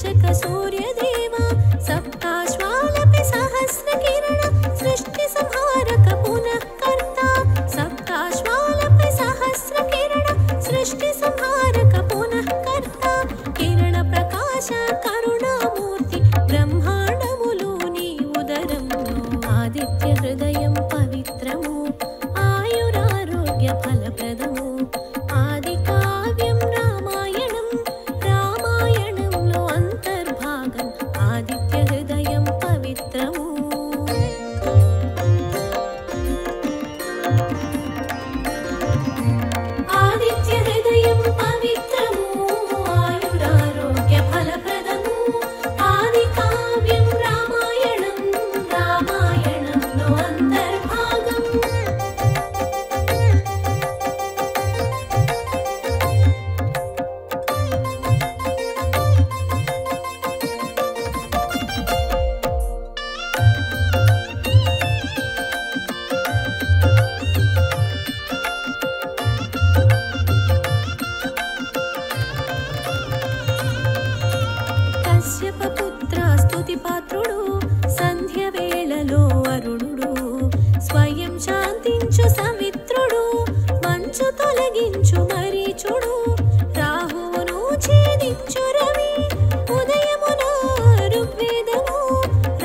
प्रकाशक सूर्यदेवा सप्ताश्वालपि सहस्रकिरण सृष्टि संहारक पुनः कर्ता सप्ताश्वालपि सहस्रकिरण सृष्टि संहारक पुनः कर्ता किरण प्रकाश करुणामूर्ति ब्रह्मांडमुलो नी उदरमु आदित्य हृदयं पवित्रमु आयुरारोग्य फलप्रदमु आदि काव्यं रामायणं रामायणंलो अंतर्भागं आदित्य हृदयं पवित्रमु आदित्य हृदयं पवित्रमु आयुरारोग्य फलप्रदमु आदि काव्यं रामायणं रामायणंलो अंतर्भागं కశ్యపపుత్ర స్తుతిపాత్రుడు సంధ్యవేళలో అరుణుడు స్వయం శాంతించు సమిత్రుడు మంచు తొలగించు మరీచుడు రాహువును ఛేదించు రవి ఉదయమున ఋగ్వేదము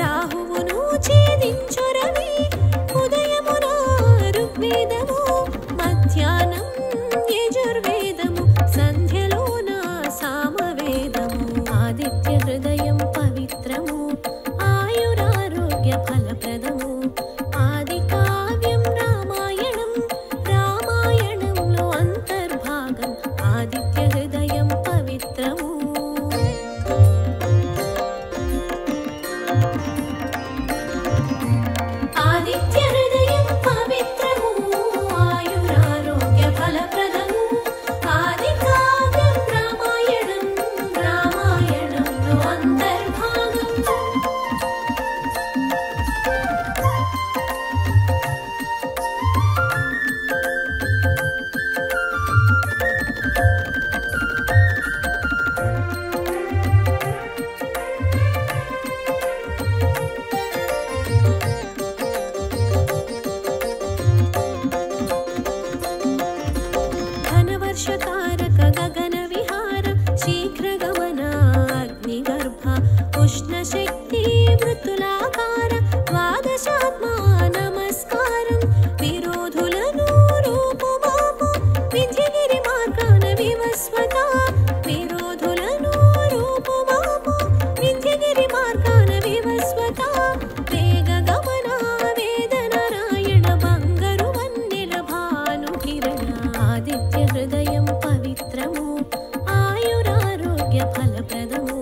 రాహువును ఛేదించు రవి ఉదయమున ఋగ్వేదము మధ్యాహ్నం యజుర్వేదము సంధ్యలోన సామవేదము ఆదిత్య హృదయం పవిత్రము ఆయురారోగ్య ఫలప్రదము ఆది కావ్యం రామాయణం రామాయణంలో అంతర్భాగం ఆదిత్య హృదయం పవిత్రము ఆదిత్య హృదయం పవిత్రము ఆయురారోగ్య ఫలప్రదము ఆది కావ్యం రామాయణం రామాయణంలో అంతర్భాగం ఘనవర్షతారక గగన విహార శీఘ్రగమన అగ్నిగర్భ ఉష్ణశక్తి వృత్తులాకార ద్వాదశాత్మా నమస్కారం విరోధులను రూపుమాపు వింధ్యగిరి మార్గాన వివస్వత విరోధులను రూపుమాపు వింధ్యగిరి మార్గాన వివస్వత వేగ గమన వేదనారాయణ బంగరు వన్నెల భానుకిరణ ఆదిత్య హృదయం పవిత్రము ఆయురారోగ్య ఫలప్రదము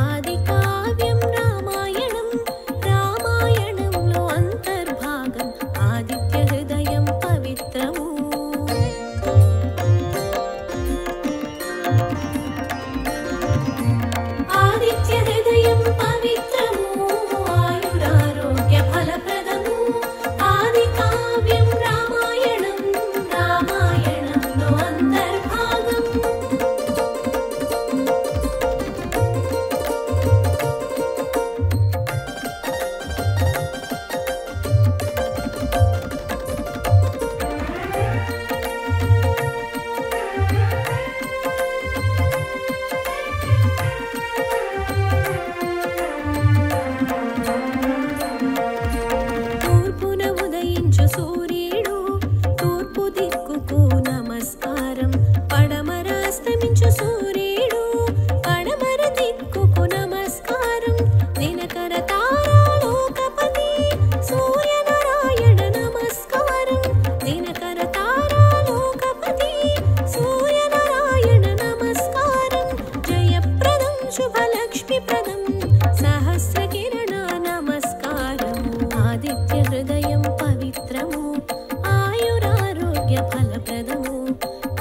ఆది కావ్యం రామాయణం రామాయణంలో అంతర్భాగం ఆదిత్య హృదయం పవిత్రము ఆదిత్య హృదయం పవిత్రము ఆయురారోగ్య ఫలప్రదము ఆది కావ్యం రామాయణం రామాయణంలో అంతర్భాగం తూర్పున ఉదయించు సూర్యుడు తూర్పు దిక్కుకు నమస్కారం పడమర అస్తమించు సూర్యుడు పడమర దిక్కుకు నమస్కారం దినకర తారాలోకపతి సూర్యనారాయణ నమస్కారం దినకర తారాలోకపతి సూర్యనారాయణ నమస్కారం జయప్రదం శుభలక్ష్మీప్రదం సహస్రకిరణ నమస్కారం ఆదిత్య హృదయం పవిత్రము ఆయురారోగ్య ఫలప్రదము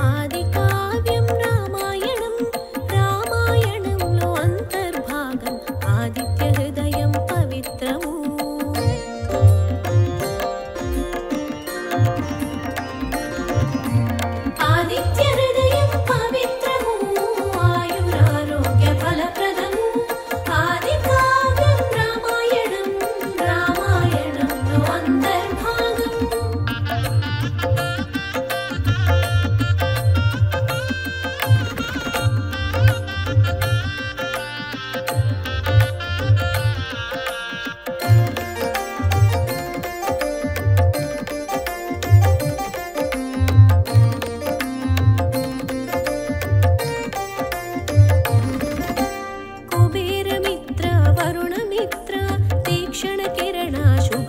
ఆది కావ్యం రామాయణం రామాయణంలో అంతర్భాగం ఆదిత్య హృదయం పవిత్రము ఆదిత్య హృదయం పవిత్రము ఆయురారోగ్య ఫలప్రదము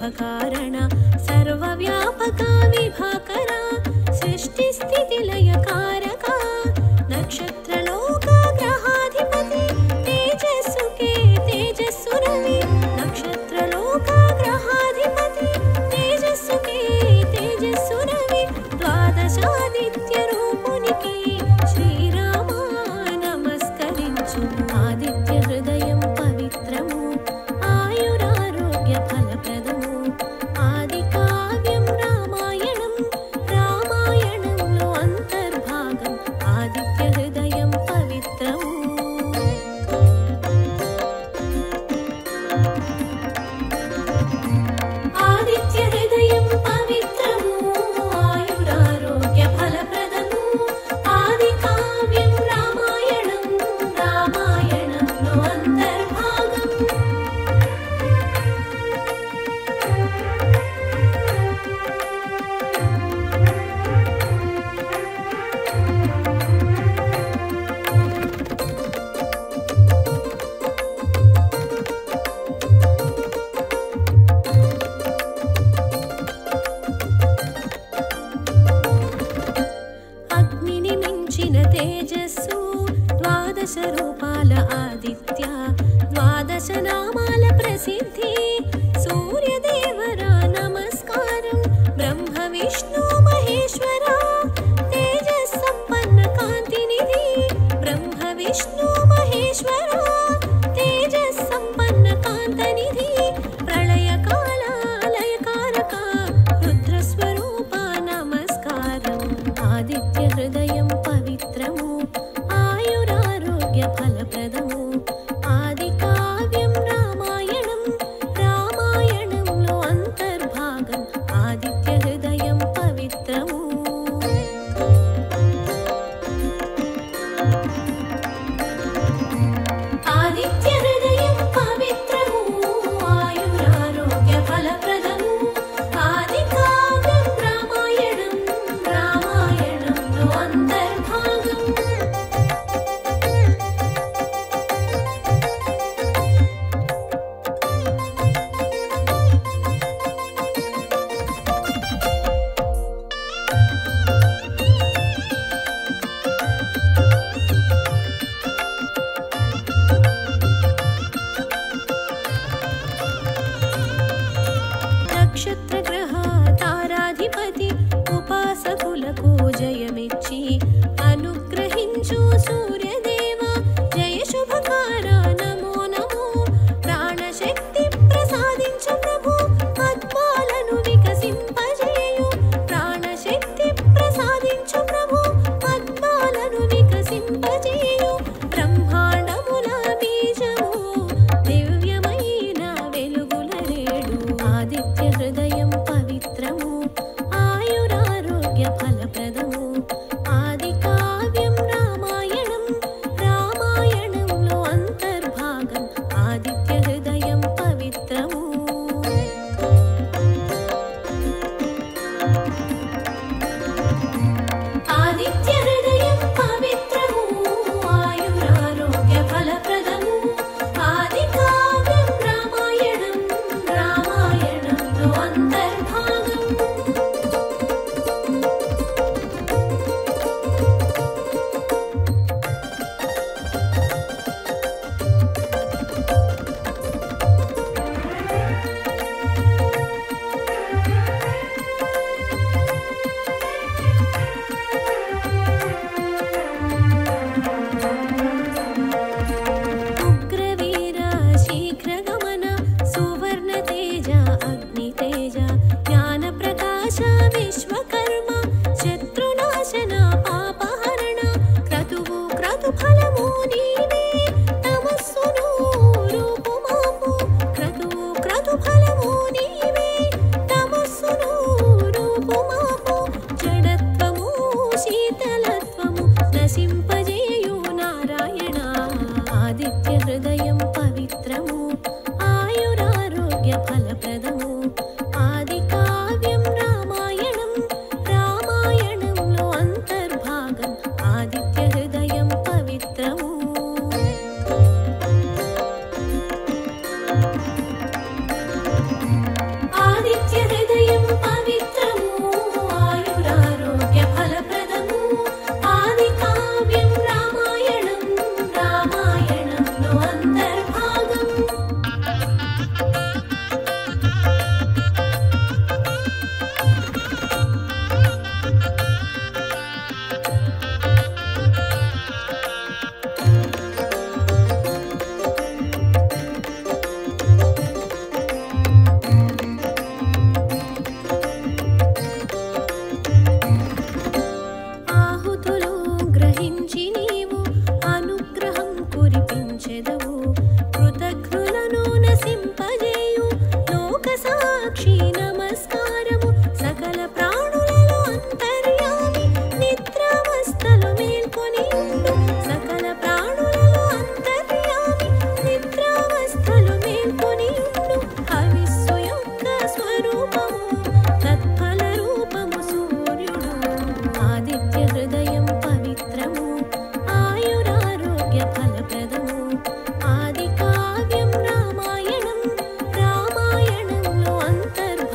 शुभकारण सर्वव्यापका विभाकरा सृष्टिस्थितिलयकारका नक्षत्रलोका ग्रहाधिपति तेजस्सु के तेजस्सु रवि नक्षत्रलोका ग्रहाधिपति तेजस्सु के तेजस्सु रवि द्वादशादित्यरूपुनिकी श्रीरामा नमस्करिंचु आदित्य हृदयं पवित्रमु आयुरारोग्य फलप्रदमु आदि काव्यं रामायणं रामायणंलो अंतर्भागं आदित्य हृदयं पवित्रमु आदित्य हृदयं पवित्रमु आयुरारोग्य फलप्रदमु आदि काव्यं रामायणं रामायणंलो अंतर्भागं అగ్నిని మించిన తేజస్సు ద్వాదశ రూపాల ఆదిత్య ద్వాదశ నామాల ప్రసిద్ధి సూర్యదేవర నమస్కారం బ్రహ్మ విష్ణు మహేశ్వర తేజస్ సంపన్న కాంతినిధి బ్రహ్మ విష్ణు మహేశ్వర తేజస్ సంపన్న కాంతనిధి ప్రళయకాల లయకారక రుద్రస్వరూప నమస్కారం ఆదిత్య హృదయం పవిత్రము ఆయురారోగ్య ఫలప్రదము ఆది కావ్యం రామాయణం రామాయణంలో అంతర్భాగం ఆదిత్య హృదయం పవిత్రము ఆదిత్య హృదయం పవిత్రము ఆయురారోగ్య ఫలప్రదము ఆది కావ్యం రామాయణం రామాయణంలో అంతర్భాగం నక్షత్రగ్రహ తారాధిపతి ఉపాసకులకు జయమిచ్చి అనుగ్రహించు సూర్యదేవ జయ శుభకార నమో నమో ప్రాణశక్తి ప్రసాదించు ప్రభు పద్మాలను వికసింపజేయు ప్రాణశక్తి ప్రసాదించు ప్రభు పద్మాలను వికసింపజేయు బ్రహ్మాండముల బీజము దివ్యమైన వెలుగుల రేడు ఆదిత్య హృదయం పవిత్రము ఆయురారోగ్య ఫలప్రదము ఆది కావ్యం రామాయణం రామాయణంలో అంతర్భాగం ఆదిత్య హృదయం పవిత్రము ఆదిత్య హృదయం పవిత్రము ఆయురారోగ్య ఫలప్రదము ఆది కావ్యం రామాయణం రామాయణంలో అంతర్భాగం ఉగ్రవీర శీఘ్రగమన సువర్ణ తేజ అగ్ని తేజ జ్ఞాన ప్రకాశ విశ్వకర్మ శత్రునాశన పాపహరణ క్రతువు క్రతుఫలము నీవే తమస్సును రూపుమాపు క్రతువు క్రతుఫలము నీవే తమస్సును రూపుమాపు జడత్వము శీతలత్వము నశింపజేయు నారాయణ ఆదిత్య హృదయం పవిత్రము ఆయురారోగ్య ఫలప్రదము ఆది కావ్యం రామాయణం సాక్షి నమస్కారము సకల ప్రాణులలో అంతర్యామి నిద్రావస్థలు మేల్కొని ఉండు సకల ప్రాణులలో అంతర్యామి నిద్రావస్థలు మేల్కొని ఉండు హవిస్సు యొక్క స్వరూపము తత్ఫల రూపము సూర్యుడు ఆదిత్య హృదయం పవిత్రము ఆయురారోగ్య ఫలప్రదము ఆది కావ్యం రామాయణం రామాయణంలో అంతర్భాగము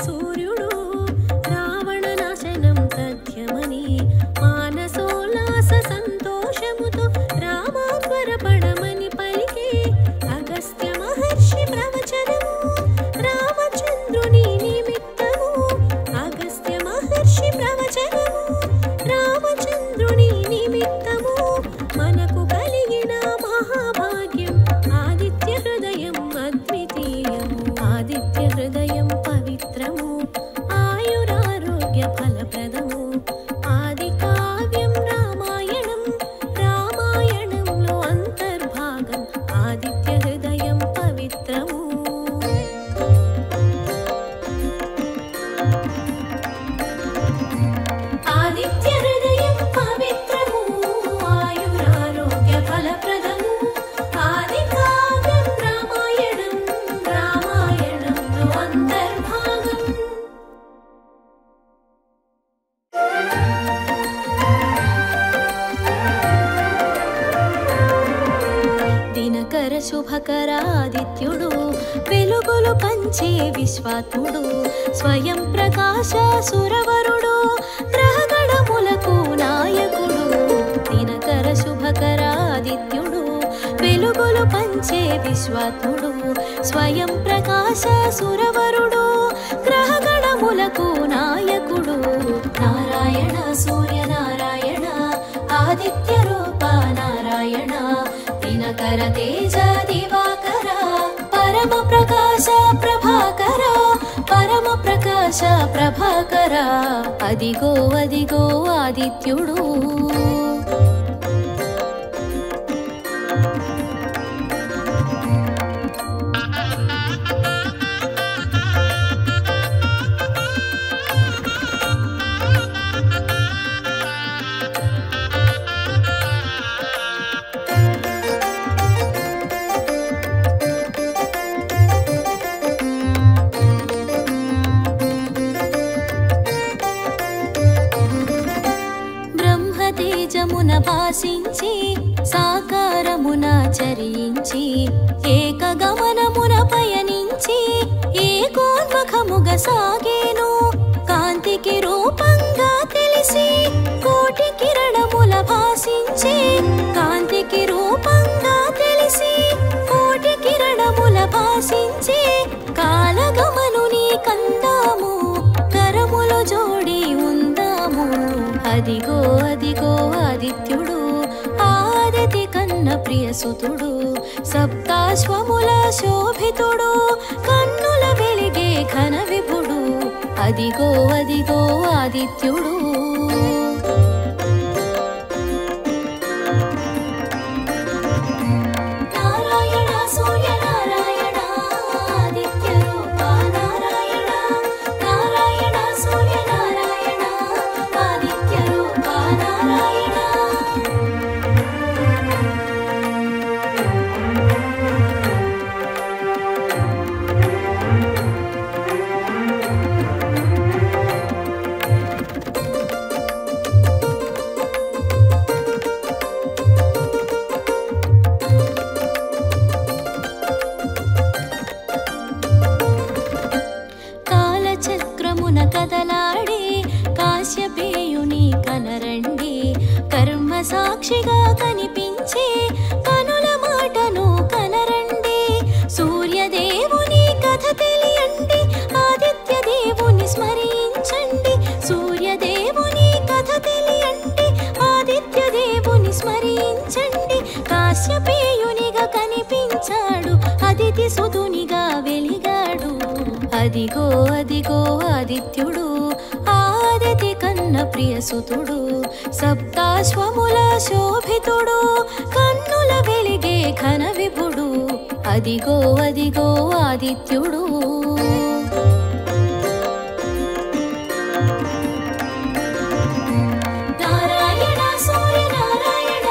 సూర్యుడు రావణ నాశనం తథ్యమని మానసోల్లాస సంతోషముతో రామాత్వరపడమని పలికే అగస్త్య మహర్షి ప్రవచనము రామచంద్రుని నిమిత్తము అగస్త్య మహర్షి ప్రవచనము రామచంద్రుని నిమిత్తము మనకు కలిగిన మహాభాగ్యం ఆదిత్య హృదయం అద్వితీయము ఆదిత్య హృదయం పవిత్రము ఆయురారోగ్య ఫలప్రదము ఆది కావ్యం రామాయణం రామాయణంలో అంతర్భాగం ఆదిత్య హృదయం పవిత్రము ఆదిత్య హృదయం పవిత్రము ఆయురారోగ్య ఫలప్రదము ఆది కావ్యం రామాయణం రామాయణంలో అంతర్భాగం దినకర శుభకర ఆదిత్యుడు వెలుగులు పంచే విశ్వాత్ముడు స్వయం ప్రకాశ సురవరుడు గ్రహగణములకు నాయకుడు దినకర శుభకర ఆదిత్యుడు వెలుగులు పంచే విశ్వాత్ముడు స్వయం ప్రకాశ సురవరుడు గ్రహగణములకు నాయకుడు నారాయణ సూర్యనారాయణ ఆదిత్య రూప నారాయణ దినకర తేజ దివాకర పరమ ప్రకాశ ప్రభాకర పరమ ప్రకాశ ప్రభాకర అదిగో అదిగో ఆదిత్యుడు బ్రహ్మతేజమున భాసించి సాకారమున చరించి ఏకగమనమున పయనించి ఏకోన్ముఖముగ సాగేను కాంతికి రూపంగా తెలిసి కోటి కిరణముల భాసించి కాంతికి రూపంగా తెలిసి కోటి కిరణముల భాసించి కాలగమనుని కందాము కరములు జోడి ఉందాము అదిగో అదిగో ఆదిత్యుడు ఆదితి కన్న ప్రియసుతుడు సప్తాశ్వముల శోభితుడు కన్నుల వెలిగే ఘన విభుడు అదిగో అదిగో ఆదిత్యుడు నారాయణ సూర్యనారాయణ ఆదిత్య రూప నారాయణ నారాయణ సూర్యనారాయణ ఆదిత్య రూప నారాయణ కాలచక్రమున కదలాడే కాశ్యపేయుని కనరండి కర్మ సాక్షిగా కనిపించే కనుల మాటను కనరండి సూర్యదేవుని కథ తెలియండి ఆదిత్య దేవుని స్మరించండి సూర్యదేవుని కథ తెలియండి ఆదిత్య దేవుని స్మరించండి కాశ్యపేయునిగా కనిపించాడు అదితి సుతునిగా వెలిగాడు అదిగో అదిగో ఆదిత్యుడు ఆదితి కన్న ప్రియసుతుడు సప్తాశ్వముల శోభితుడు కన్నుల వెలిగే ఘన విభుడు అదిగో అదిగో ఆదిత్యుడు నారాయణ సూర్యనారాయణ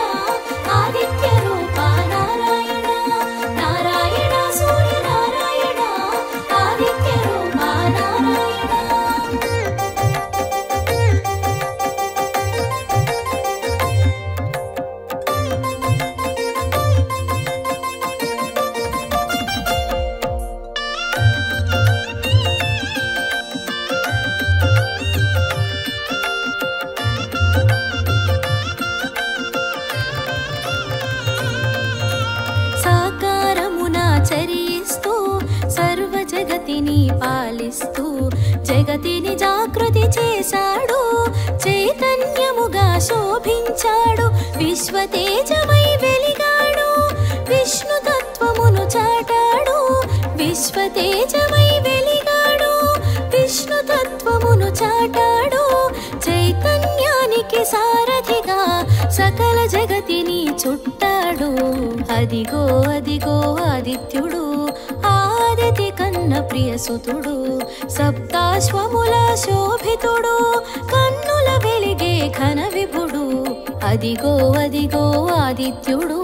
ఆదిత్య రూప నారాయణ నారాయణ సూర్యనారాయణ ఆదిత్య రూప నారాయణ తేజమై వెలిగాడు, విష్ణు తత్వమును చాటాడు, చైతన్యానికి సారథిగా సకల జగతిని చుట్టాడు. అదిగో అదిగో ఆదిత్యుడు, ఆదితి కన్న ప్రియసుతుడు, సప్తాశ్వముల శోభితుడు, కన్నుల వెలిగే ఘన విభుడు. అదిగో అదిగో ఆదిత్యుడు.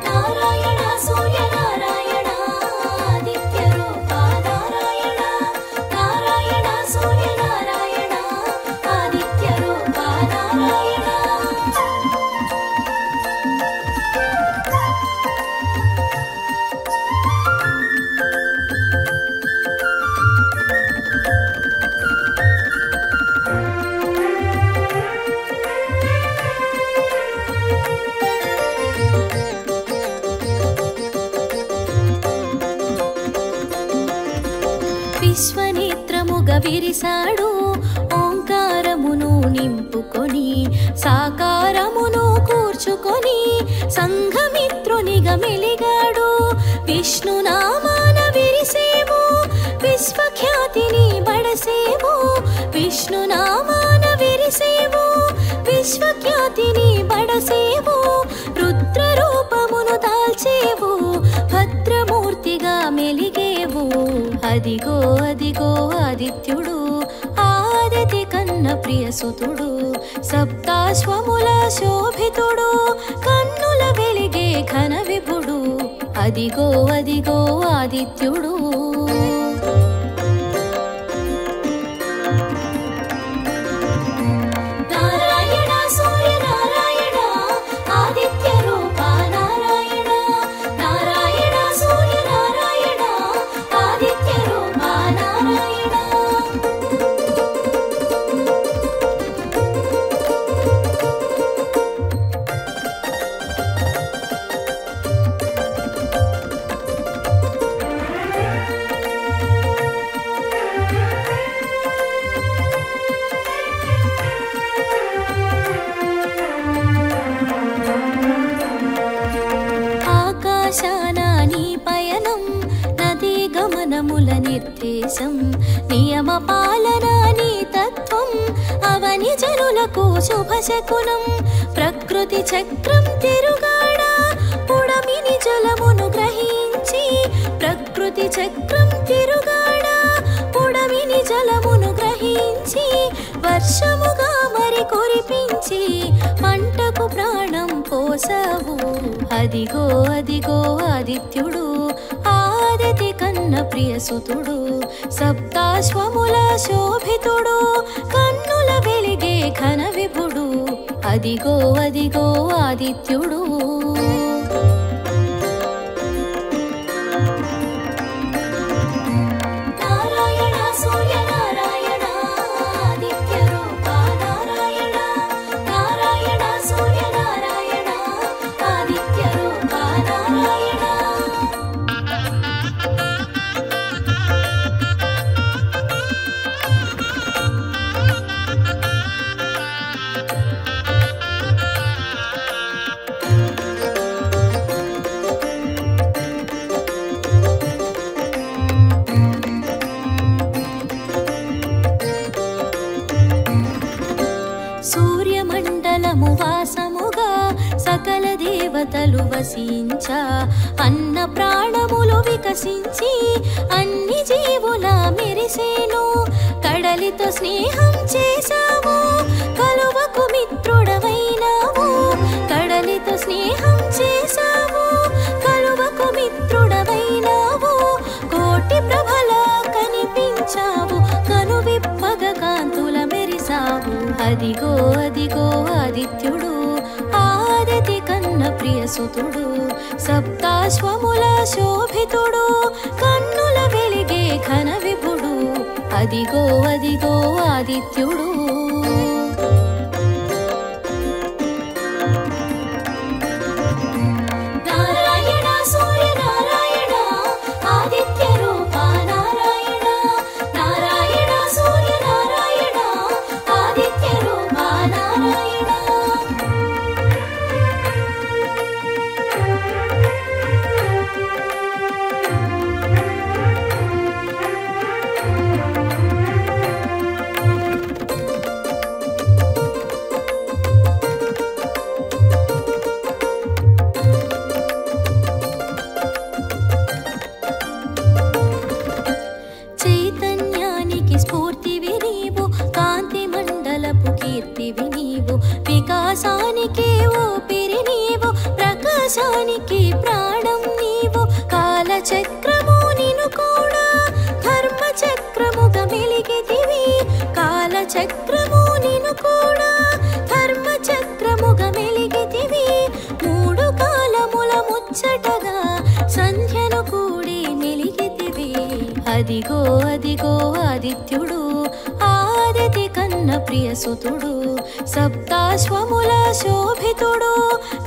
నారాయణ సూర్యనారాయణ ఆదిత్య రూప నారాయణ, నారాయణ సూర్యనారాయణ ఆదిత్య రూప నారాయణ. విశ్వనేత్రముగ విరిసాడు, ఓంకారమును నింపుకొని సాకారమును కూర్చుకొని సంఘమిత్రునిగా మెలిగాడు. విష్ణునామాన విరిసేవు, విశ్వఖ్యాతిని బడసేవు, విష్ణునామాన విరిసేవు, విశ్వఖ్యాతిని బడసేవు, రుద్ర రూపమును దాల్చేవు, భద్రమూర్తిగా మెలిగేవు. అదిగో అదిగో ఆదిత్యుడు, ఆదితి కన్న ప్రియసుతుడు, సప్తాశ్వముల శోభితుడు, కన్నుల వెలిగే ఘన విభుడు. అదిగో అదిగో ఆదిత్యుడు. నారాయణ సూర్యనారాయణ ఆదిత్య రూప నారాయణ, నారాయణ సూర్యనారాయణ ఆదిత్య రూప నారాయణ. ఆకాశాన నీ పయనం, నదీ గమనముల నిర్దేశం, నియమ పాలన నీ తత్వం, అవని జనులకు శుభశకునం. ప్రకృతి చక్రం తిరుగాడా, పుడమిని జలమును గ్రహించి, ప్రకృతి చక్రం తిరుగాడా, పుడమిని జలమును గ్రహించి, వర్షముగా మరి కురిపించి పంటకు ప్రాణం పోసావు. అదిగో అదిగో ఆదిత్యుడు, ఆదితి కన్న ప్రియసుతుడు, సప్తాశ్వముల శోభితుడు, కన్నుల వెలిగే ఘన విభుడు. అదిగో అదిగో ఆదిత్యుడు. నారాయణ సూర్యనారాయణ ఆదిత్య రూప నారాయణ, నారాయణ సూర్యనారాయణ ఆదిత్య రూప నారాయణ. సూర్యమండలము వాసముగా సకల దేవతలు వసించా, అన్న ప్రాణములు వికసించి అన్ని జీవుల మెరిసేను. కడలితో స్నేహం చేశావు, కలువకు మిత్రుడవైనావు, కడలితో స్నేహం చేశావు, కలువకు మిత్రుడవైనావు, కోటి ప్రభలా కనిపించావు, కనువిప్పగ కాంతుల మెరిసావు. అదిగో అదిగో ఆదిత్యుడు, ఆదితి కన్న ప్రియసుతుడు, సప్తాశ్వముల శోభితుడు, కన్నుల వెలిగే ఘన విభుడు. అదిగో అదిగో ఆదిత్యుడు. నారాయణ సూర్యనారాయణ ఆదిత్య రూప నారాయణ, నారాయణ సూర్యనారాయణ ఆదిత్య రూప నారాయణ. చక్రము నిను కూడా ధర్మ చక్రముగా మెలిగితివి మూడు కాలముల ముచ్చటగా సంధ్యను కూడి మెలిగితివి అదిగో అదిగో ఆదిత్యుడు ఆదితి కన్న ప్రియసుతుడు సప్తాశ్వముల శోభితుడు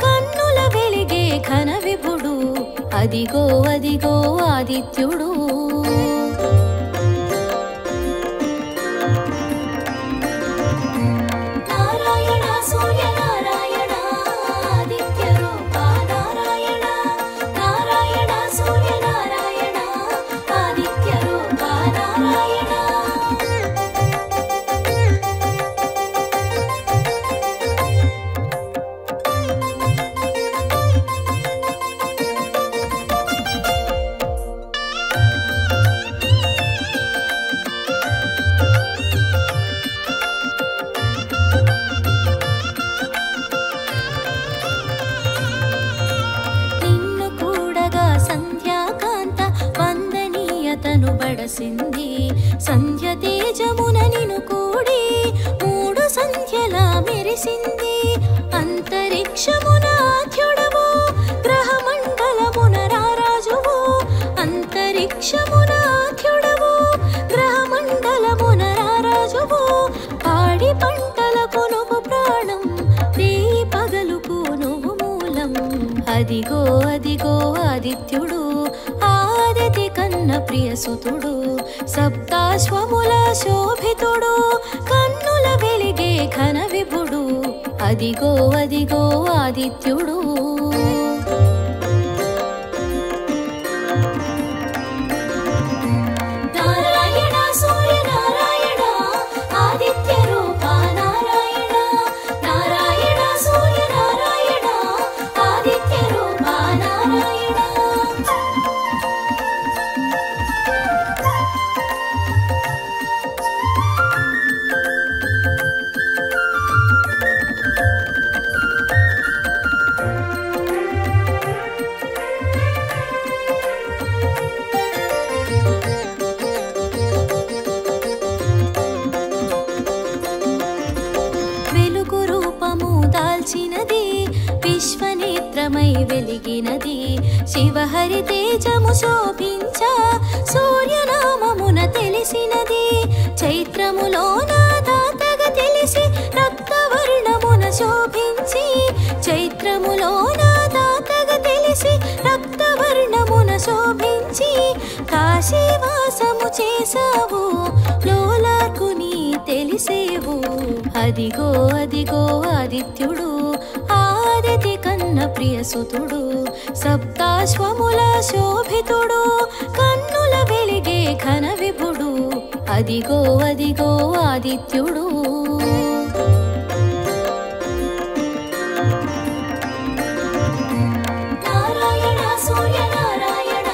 కన్నుల వెలిగే ఘన విభుడు అదిగో అదిగో ఆదిత్యుడు నారాయణ సూర్యనారాయణ ఆదిత్య రూప నారాయణ నారాయణ సూర్యనారాయణ ఆదిత్య రూప నారాయణ బడసింది సంధ్య తేజమున నిను కూడి మూడు సంధ్యలా మెరిసింది అంతరిక్షమున ఆద్యుడవు గ్రహమండలమున రారాజువు అంతరిక్షమున ఆద్యుడవు గ్రహమండలమున రారాజువు పాడి పంటలకు నువ్వు ప్రాణం రేయి పగలుకు నువ్వు మూలం అదిగో అదిగో ఆదిత్యుడు ఆదితి కన్న ప్రియసుతుడు సప్తాశ్వముల శోభితుడు కన్నుల వెలిగే ఘన విభుడు అదిగో అదిగో ఆదిత్యుడు నారాయణ సూర్యనారాయణ ఆదిత్య రూప నారాయణ నారాయణ సూర్యనారాయణ ఆదిత్య రూప నారాయణ విశ్వనేత్రమై వెలిగినది శివహరి తేజము శోభించ సూర్యనామమున తెలిసినది చైత్రములోన దాతగా తెలిసి రక్తవర్ణమున శోభించి చైత్రములోన దాతగా తెలిసి రక్తవర్ణమున శోభించి కాశీవాసము చేసావు లోలార్కుని తెలిసేవు అదిగో అదిగో ఆదిత్యుడు ఆదితి కన్న ప్రియసుతుడు సప్తాశ్వముల శోభితుడు కన్నుల వెలిగే ఘన విభుడు అదిగో అదిగో ఆదిత్యుడు నారాయణ సూర్యనారాయణ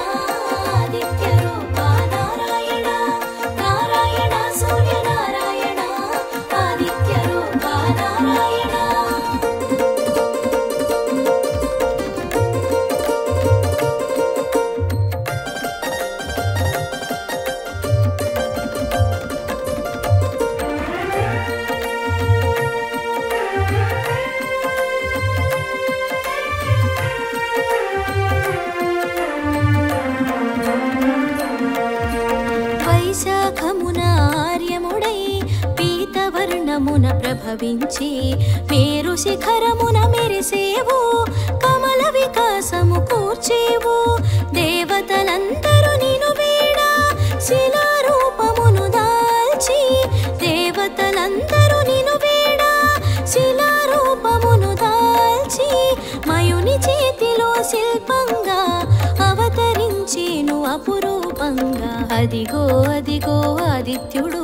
ఆదిత్య రూప నారాయణ నారాయణ సూర్యనారాయణ ఆదిత్య రూప నారాయణ వైశాఖమున ఆర్యముడై పీతవర్ణమున ప్రభవించి మేరు శిఖరమున మెరిసేవు కమల వికాసము కూర్చేవు దేవతలందరూ నిను వేడ శిలారూపమును దాల్చి దేవతలందరూ నిను వేడ శిలారూపమును దాల్చి మయుని చేతిలో శిల్పంగా అవతరించేను అపురూపంగా అదిగో అదిగో ఆదిత్యుడు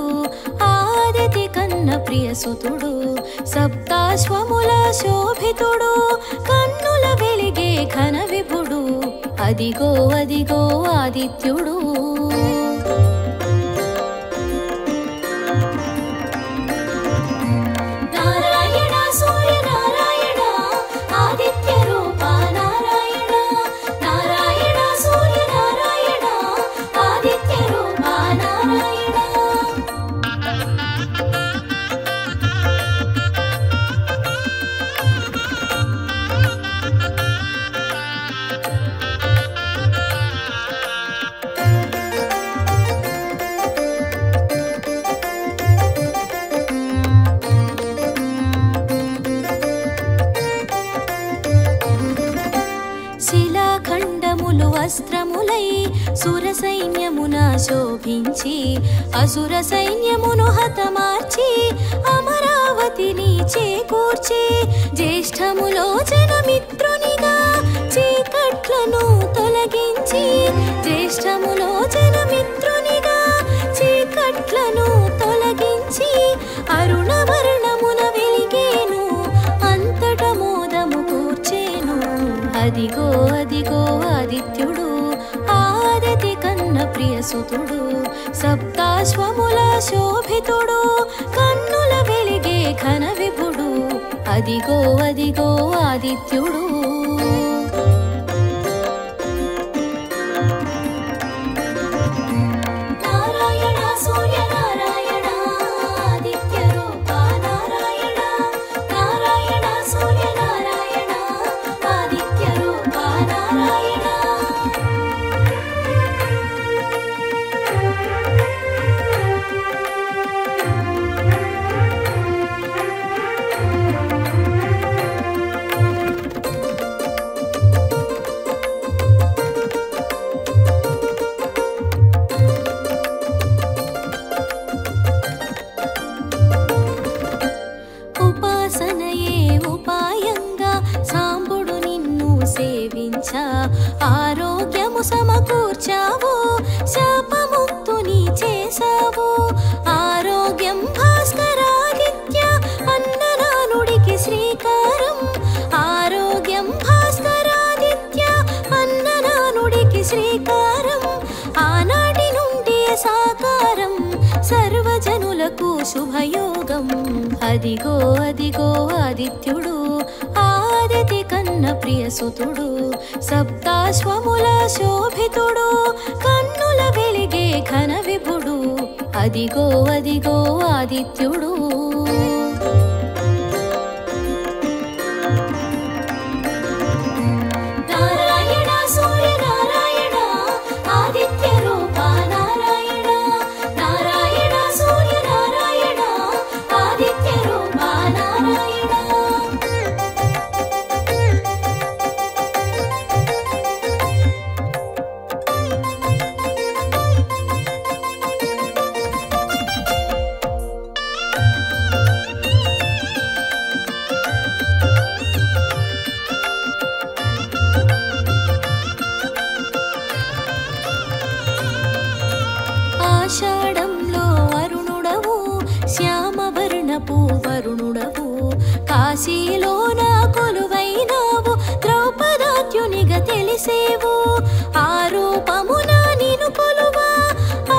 ఆదితి కన్న ప్రియసుతుడు సప్తాశ్వముల శోభితుడు కన్నుల వెలిగే ఘన విభుడు అదిగో అదిగో ఆదిత్యుడు నారాయణ సూర్యనారాయణ ఆదిత్య రూప నారాయణ నారాయణ సూర్యనారాయణ ఆదిత్య రూప నారాయణ శిలాఖండములు వస్త్రములై సుర సైన్యమున శోభించి అసుర సైన్యమును హతమార్చి అమరావతిని చేకూర్చి జ్యేష్ఠములో జనమిత్రునిగా చీకట్లను తొలగించి జ్యేష్ఠములో జనమిత్రునిగా చీకట్లను తొలగించి అరుణవర్ణమున వెలిగేను అంతట మోదము కూర్చేను. అదిగో అదిగో ఆదిత్యుడు ఆదితి కన్న ప్రియసుతుడు సప్తాశ్వముల శోభితుడు కన్నుల వెలిగే ఘన విభుడు. అదిగో అదిగో ఆదిత్యుడు. నారాయణ సూర్యనారాయణ ఆదిత్య రూప నారాయణ నారాయణ సూర్యనారాయణ ఆదిత్య రూప నారాయణ. ఉపాసనయే ఉపాయంగా సాంబుడు నిన్ను సేవించా ఆరోగ్యము సమకూర్చావు శాపముక్తుని చేసావు. ఆరోగ్యం భాస్కరాదిత్య అన్ననానుడికి శ్రీకారం ఆరోగ్యం భాస్కరాదిత్య అన్ననానుడికి శ్రీకారం ఆనాటి నుండి సాకారం సర్వజనులకు శుభయోగం. అదిగో అదిగో ఆదిత్యుడు ఆదితి కన్న ప్రియసుతుడు సప్తాశ్వముల శోభితుడు కన్నుల వెలిగే ఘన విభుడు. అదిగో అదిగో ఆదిత్యుడు. నారాయణ సూర్యనారాయణ ఆదిత్య రూప నారాయణ నారాయణ సూర్యనారాయణ ఆదిత్య రూప నారాయణ. ఆషాఢంలో వరుణుడవు శ్యామవర్ణపు వరుణుడవు కాశీలోన కొలువైనావు ద్రౌపదాద్యునిగా తెలిసేవు. ఆ రూపమున నిను కొలువా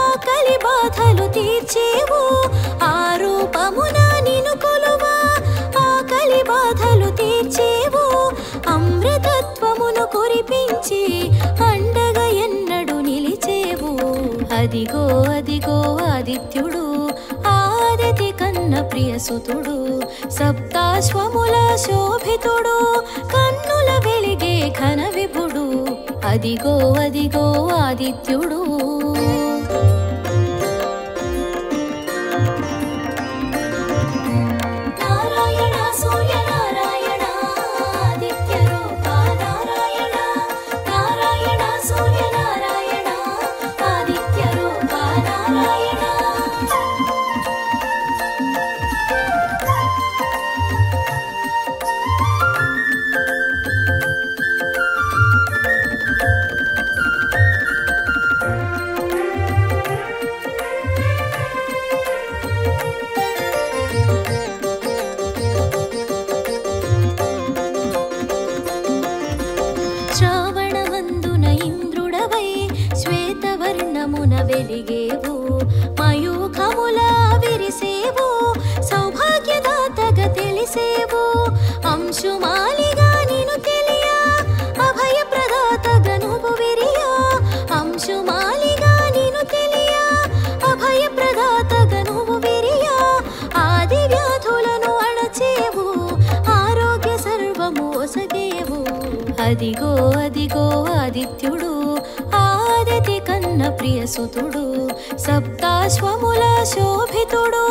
ఆకలి బాధలు తీర్చేవు. ఆ రూపమున నిను కొలువా ఆకలి బాధలు తీర్చేవు. అమృతత్వమును కురిపించి అండగా ఎన్నడు నిలిచేవు. అదిగో అదిగో ఆదిత్యుడు ఆదితి కన్న ప్రియసుతుడు సప్తాశ్వముల శోభితుడు కన్నుల వెలిగే ఘన విభుడు. అదిగో అదిగో ఆదిత్యుడు. నారాయణ సూర్యనారాయణ ఆదిత్య రూప నారాయణ నారాయణ సూర్యనారాయణ ఆదిత్య రూప నారాయణ. శ్రావణమందున ఇంద్రుడవై శ్వేతవర్ణమున వెలిగేవు మయూఖముల విరిసేవు సౌభాగ్యదాతగా తెలిసేవు. అంశుమాలిగా నిను తెలియా అభయ ప్రదాతగా నువ్వు విరియా అంశుమాలిగా నిను తెలియా అభయ ప్రదాతగా నువ్వు విరియా. ఆది వ్యాధులను అణచేవు ఆరోగ్య సర్వము ఒసగేవు. అదిగో అదిగో ఆదిత్యుడు ఆదితి కన్న ప్రియసుతుడు సప్తాశ్వముల శోభితుడు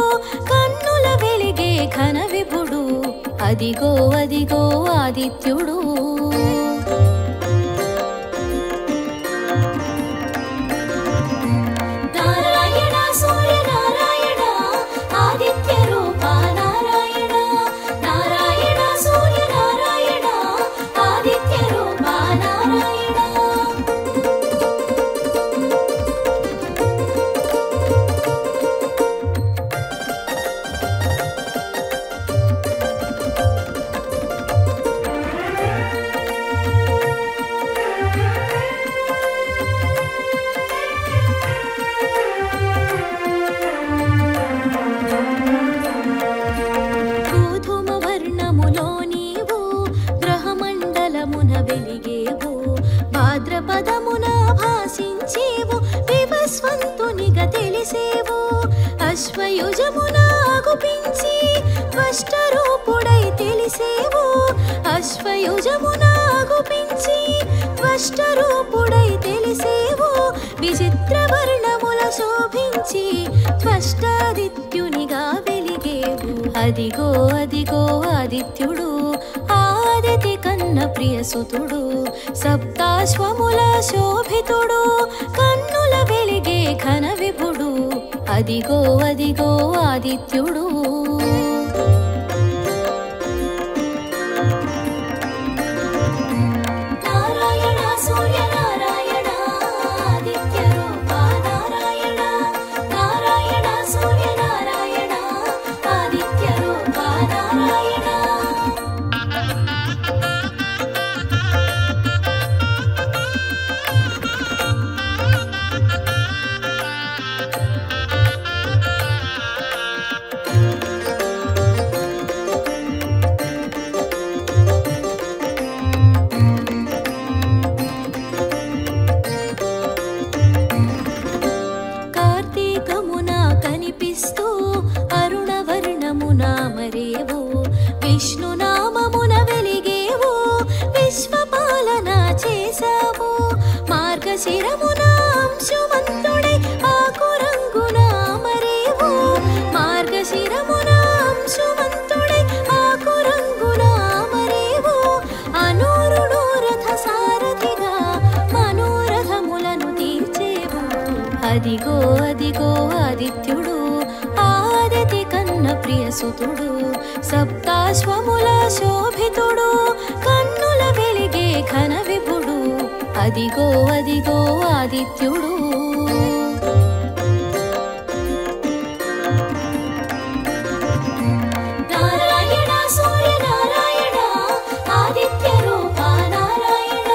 కన్నుల వెలిగే ఘన విభుడు. అదిగో అదిగో ఆదిత్యుడు. తెలిసేవు అశ్వయుజమున ఆగుపించి త్వష్టరూపుడై తెలిసేవు అశ్వయుజమున ఆగుపించి త్వష్టరూపుడై తెలిసేవు విచిత్ర వర్ణముల శోభించి త్వష్టాదిత్యునిగా వెలిగేవు అదిగో అదిగో ఆదిత్యుడు ఆదితి కన్న ప్రియసుతుడు సప్తాశ్వముల శోభితుడు కన్నుల వెలిగే ఘన విభుడు అదిగో అదిగో ఆదిత్యుడు నారాయణ సూర్యనారాయణ ఆదిత్య రూప నారాయణ నారాయణ సూర్యనారాయణ ఆదిత్య రూప నారాయణ కార్తీకమున కనిపిస్తూ అరుణవర్ణమున మరేవు విష్ణునామమున వెలిగేవు విశ్వపాలన చేసావు మార్గశిరమున అంశుమంతుడై ఆకురంగున మరేవు మార్గశిరమున అంశుమంతుడై ఆకురంగున మరేవు అనూరుడు రథ సారథిగా మనోరథములను తీర్చేవు అదిగో అదిగో ఆదిత్యుడు ఆదితి కన్న ప్రియసుతుడు సప్తాశ్వముల శోభితుడు కన్నుల వెలిగే ఘన విభుడు అదిగో అదిగో ఆదిత్యుడు నారాయణ సూర్యనారాయణ ఆదిత్య రూప నారాయణ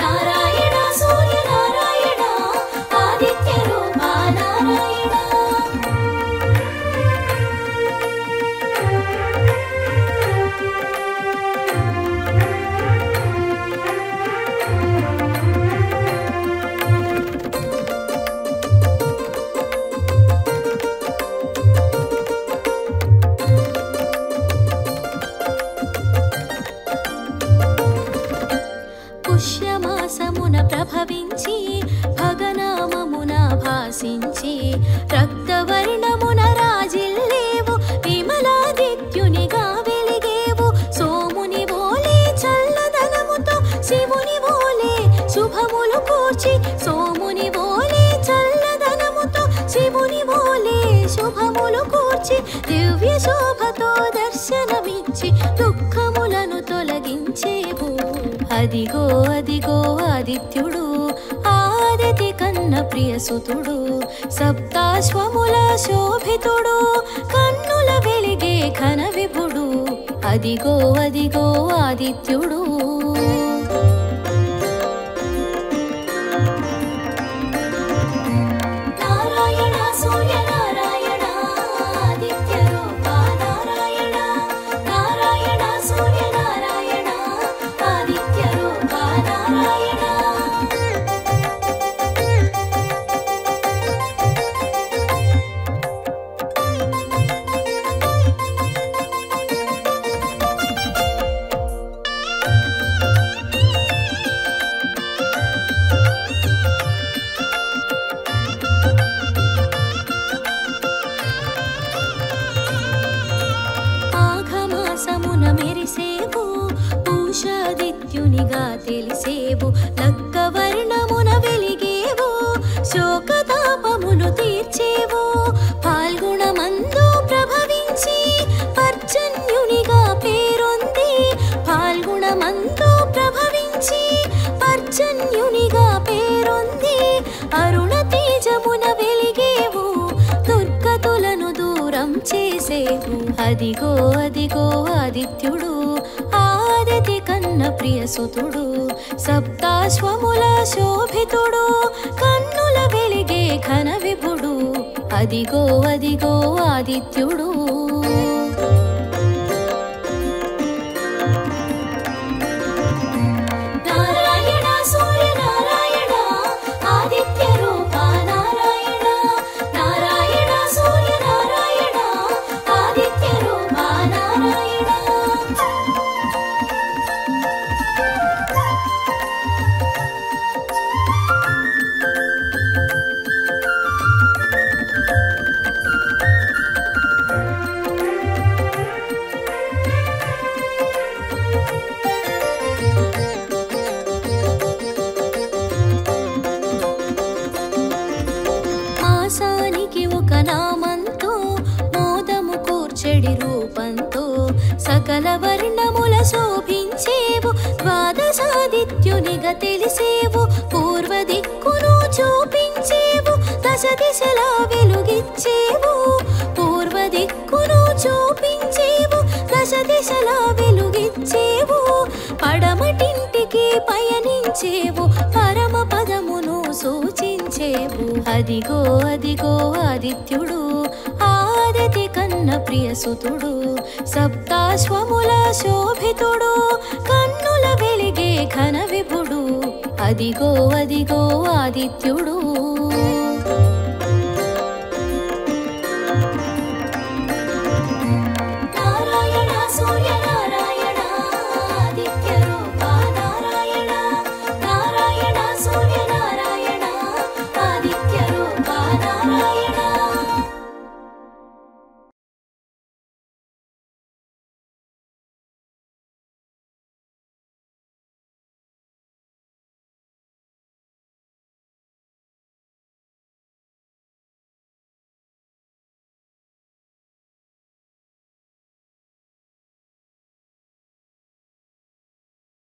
నారాయణ సూర్యనారాయణ ఆదిత్య రూప నారాయణ పుష్యమాసమున ప్రభవించి భగనామమున భాసించి రక్తవర్ణమున రాజిల్లేవు విమలాదిత్యునిగా వెలిగేవు సోముని వోలే చల్లదనముతో శివుని వోలే శుభములు కూర్చి సోముని వోలే చల్లదనముతో శివుని వోలే శుభములు కూర్చి దివ్య శోభతో దర్శనమిచ్చి దుఃఖములను తొలగించేవు అదిగో అదిగో ఆదిత్యుడు ఆదితి కన్న ప్రియసుతుడు సప్తాశ్వముల శోభితుడు కన్నుల వెలిగే ఘన విభుడు అదిగో అదిగో ఆదిత్యుడు నారాయణ సూర్యనారాయణ ఆదిత్య రూప నారాయణ నారాయణ సూర్యనారాయణ ఆదిత్య రూప నారాయణ ఆఘమాసమున మెరిసేవు పూషాదిత్యునిగా తెలిసేవు లక్కవర్ణమున వెలిగేవు శోకతాపములు తీర్చేవు పాల్గొనమందు ప్రభవించి పర్జన్యునిగా పేరొంది పాల్గొనమందు ప్రభవించి పర్జన్యునిగా పేరొంది అరుణ తేజమున వెలిగేవు దుర్గతులను దూరం చేసేవు అదిగో అదిగో ఆదిత్యుడు ఆదితి కన్న ప్రియసుతుడు సప్తాశ్వముల శోభితుడు కన్నుల వెలిగే ఘన విభుడు అదిగో అదిగో ఆదిత్యుడు నారాయణ సూర్యనారాయణ ఆదిత్య రూప నారాయణ నామంతో మోదము కూర్చెడి రూపంతో సకల వర్ణముల శోభించేవు ద్వాదశాదిత్యునిగా తెలిసేవు పూర్వ దిక్కును చూపించేవు దశ దిశలా వెలుగిచ్చేవు పూర్వ దిక్కును చూపించేవు దశ దిశలా వెలుగిచ్చేవు పడమటింటికి పయనించేవు పరమ పదమును సూచించేవు అదిగో అదిగో ఆదిత్యుడు ఆదితి కన్న ప్రియసుతుడు సప్తాశ్వముల శోభితుడు కన్నుల వెలిగే ఘన విభుడు అదిగో అదిగో ఆదిత్యుడు